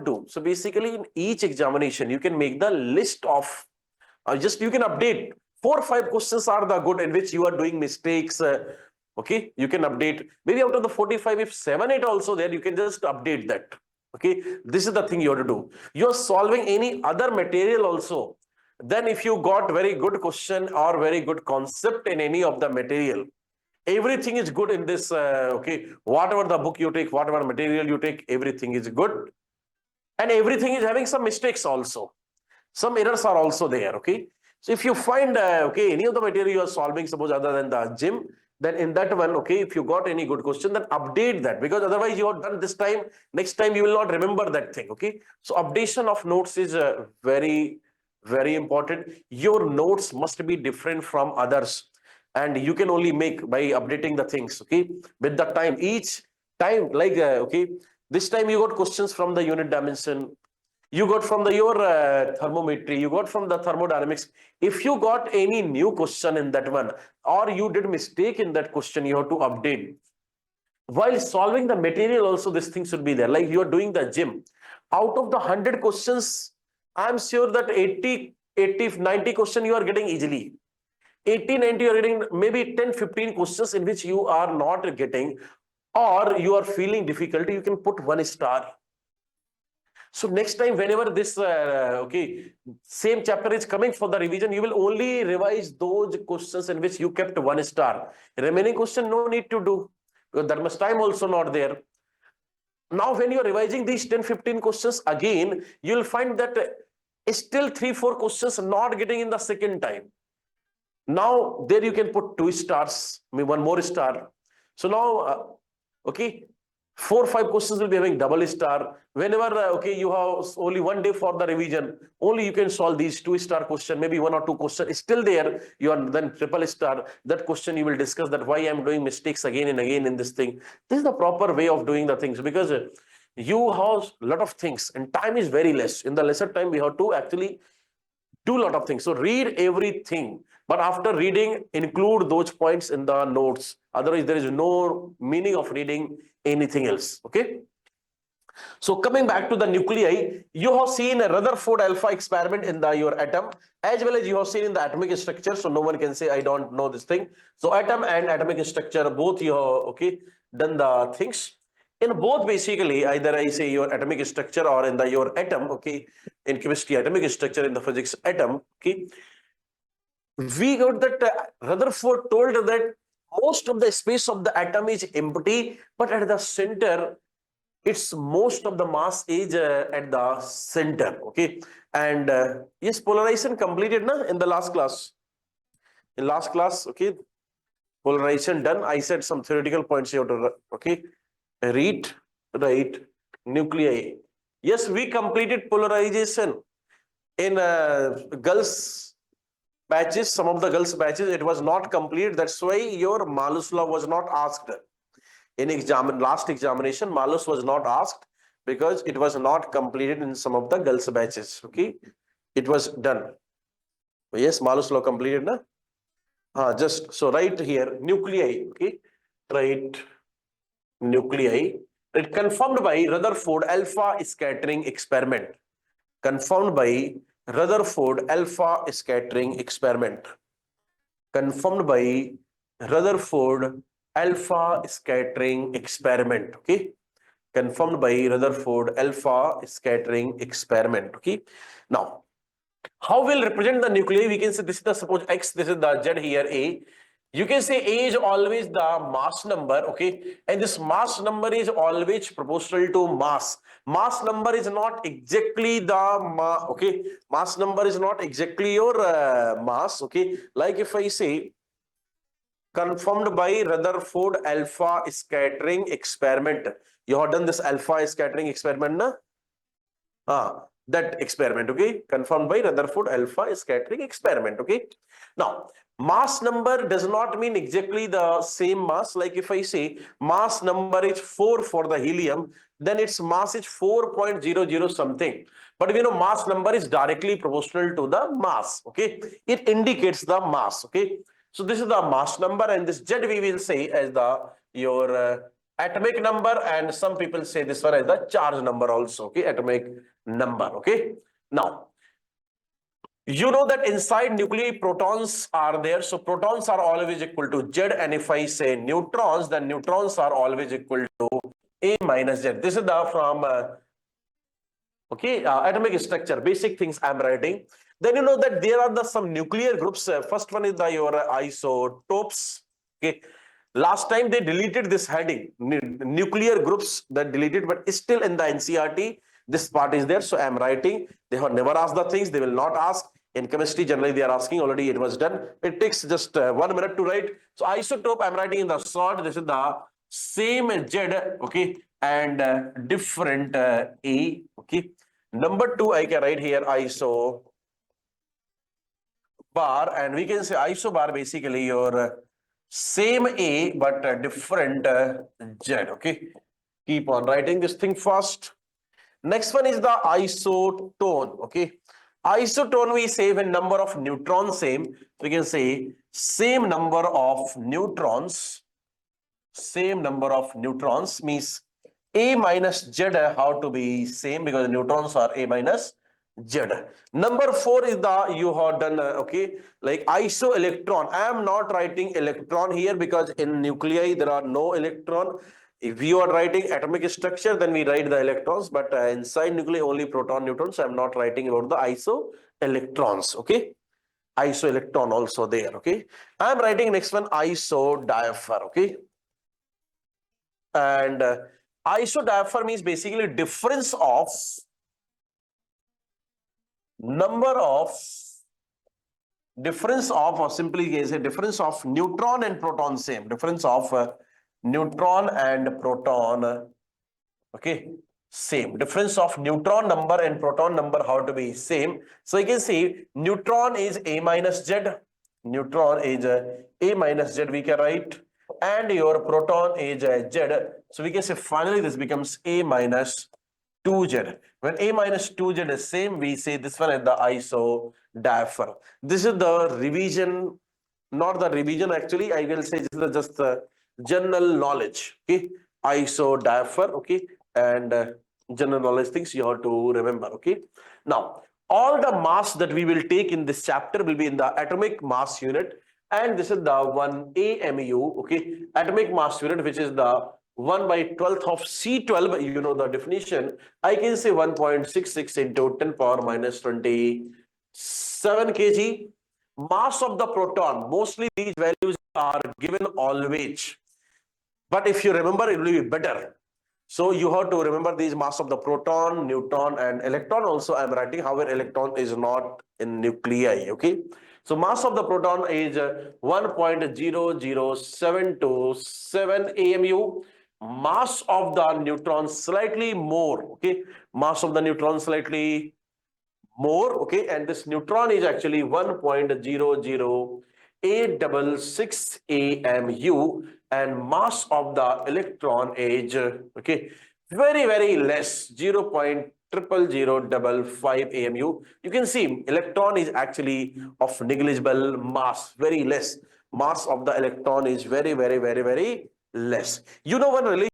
do? So basically in each examination, you can make the list of, you can update 4 or 5 questions are the good in which you are doing mistakes. Okay, you can update maybe out of the 45, if 7, 8 also there, you can just update that. Okay, this is the thing you have to do. You are solving any other material also. Then if you got very good question or very good concept in any of the material, everything is good in this. Okay, whatever the book you take, whatever material you take, everything is good. And everything is having some mistakes also. Some errors are also there. Okay, so if you find okay, any of the material you are solving, suppose other than the gym, then in that one, okay, if you got any good question, then update that, because otherwise you have done this time, next time you will not remember that thing. Okay, so updation of notes is very important. Your notes must be different from others, and you can only make by updating the things. Okay, with the time, each time, like okay, this time you got questions from the unit dimension, you got from the your thermometry, you got from the thermodynamics. If you got any new question in that one, or you did mistake in that question, you have to update. While solving the material also, this thing should be there. Like you are doing the gym, out of the 100 questions, I'm sure that 80, 90 question you are getting easily. 80, 90 you are getting maybe 10, 15 questions in which you are not getting, or you are feeling difficulty, you can put 1 star. So next time, whenever this okay, same chapter is coming for the revision, you will only revise those questions in which you kept 1 star. Remaining question, no need to do, because that much time also not there. Now, when you are revising these 10, 15 questions again, you will find that still 3, 4 questions not getting in the second time. Now, there you can put 2 stars, maybe 1 more star. So now, okay, 4, 5 questions will be having double star. Whenever, okay, you have only 1 day for the revision, only you can solve these 2 star question, maybe 1 or 2 questions still there. You are then triple star. That question you will discuss that why I am doing mistakes again and again in this thing. This is the proper way of doing the things, because you have a lot of things and time is very less. In the lesser time, we have to actually do a lot of things. So read everything, but after reading, include those points in the notes. Otherwise, there is no meaning of reading anything else. Okay. So coming back to the nuclei, you have seen a Rutherford alpha experiment in the your atom, as well as you have seen in the atomic structure. So no one can say I don't know this thing. So atom and atomic structure, both you have okay done the things. In both, basically, either I say your atomic structure or in the your atom, okay, in chemistry atomic structure, in the physics atom, okay, we got that Rutherford told that most of the space of the atom is empty, but at the center, it's most of the mass is at the center. Okay, and yes, polarization completed na in the last class. In last class, okay, polarization done. I said some theoretical points you have to okay read, right? Nuclei. Yes, we completed polarization in girls batches. Some of the girls batches it was not complete. That's why your Malus law was not asked in last examination. Malus was not asked because it was not completed in some of the girls batches. Okay, it was done. Yes, Malus law completed na. Just so right here nuclei. Okay, right, nuclei. It confirmed by Rutherford alpha scattering experiment. Confirmed by Rutherford alpha scattering experiment. Confirmed by Rutherford alpha scattering experiment. Okay, confirmed by Rutherford alpha scattering experiment. Okay, now how will represent the nuclei? We can say this is the suppose X, this is the Z here A. You can say A is always the mass number, okay, and this mass number is always proportional to mass. Mass number is not exactly the okay, mass number is not exactly your mass, okay. Like if I say confirmed by Rutherford alpha scattering experiment, you have done this alpha scattering experiment, na? That experiment, okay, confirmed by Rutherford alpha scattering experiment. Okay, now mass number does not mean exactly the same mass. Like if I say mass number is 4 for the helium, then its mass is 4.00 something, but we know mass number is directly proportional to the mass. Okay, it indicates the mass. Okay, so this is the mass number, and this Z we will say as the your atomic number, and some people say this one as the charge number also, okay, atomic number, okay. Now, you know that inside nuclei protons are there, so protons are always equal to Z, and if I say neutrons, then neutrons are always equal to A minus Z. This is the from atomic structure, basic things I'm writing. Then you know that there are some nuclear groups. First one is your isotopes. Okay, last time they deleted this heading, nuclear groups, that deleted, but still in the NCERT this part is there. So I'm writing. They have never asked the things. They will not ask. In chemistry, generally they are asking. Already it was done. It takes just 1 minute to write. So isotope, I'm writing in the short. This is the same Z, okay, and different A, okay. Number 2, I can write here iso bar, and we can say iso bar basically your same A but different Z, okay. Keep on writing this thing fast. Next one is the isotone, okay. Isotone we say when number of neutrons same, so we can say same number of neutrons, means A minus Z how to be same, because neutrons are A minus Z. Number 4 is the, you have done, okay, like isoelectron. I am not writing electron here because in nuclei there are no electron. If you are writing atomic structure, then we write the electrons, but inside nuclei only proton, neutrons. I am not writing about the isoelectrons, okay. Isoelectron also there, okay. I am writing next one isodiapher, okay. And isodiapher means basically difference of number of, or simply say difference of neutron and proton same, difference of neutron and proton, okay, same, difference of neutron number and proton number how to be same. So you can see neutron is A minus Z, neutron is A minus Z, we can write, and your proton is Z. So we can say finally this becomes A minus 2Z. When A minus 2Z is same, we say this one is the isodiapher. This is the revision, not the revision actually, I will say this is just the general knowledge, okay. Isodiapher, okay, and general knowledge things you have to remember, okay. Now, all the mass that we will take in this chapter will be in the atomic mass unit, and this is the 1 AMU, okay, atomic mass unit, which is the 1 by 12th of C12, you know the definition. I can say 1.66 into 10 power minus 27 kg. Mass of the proton, mostly these values are given always. But if you remember, it will be better. So you have to remember these mass of the proton, neutron, and electron also I am writing. However, electron is not in nuclei, okay. So mass of the proton is 1.00727 AMU. Mass of the neutron slightly more, okay. Mass of the neutron slightly more, okay. And this neutron is actually 1.00866 AMU, and mass of the electron is, okay, very, very less, 0.00055 AMU. You can see electron is actually of negligible mass, very less. Mass of the electron is very, very, very, very less. You know one relation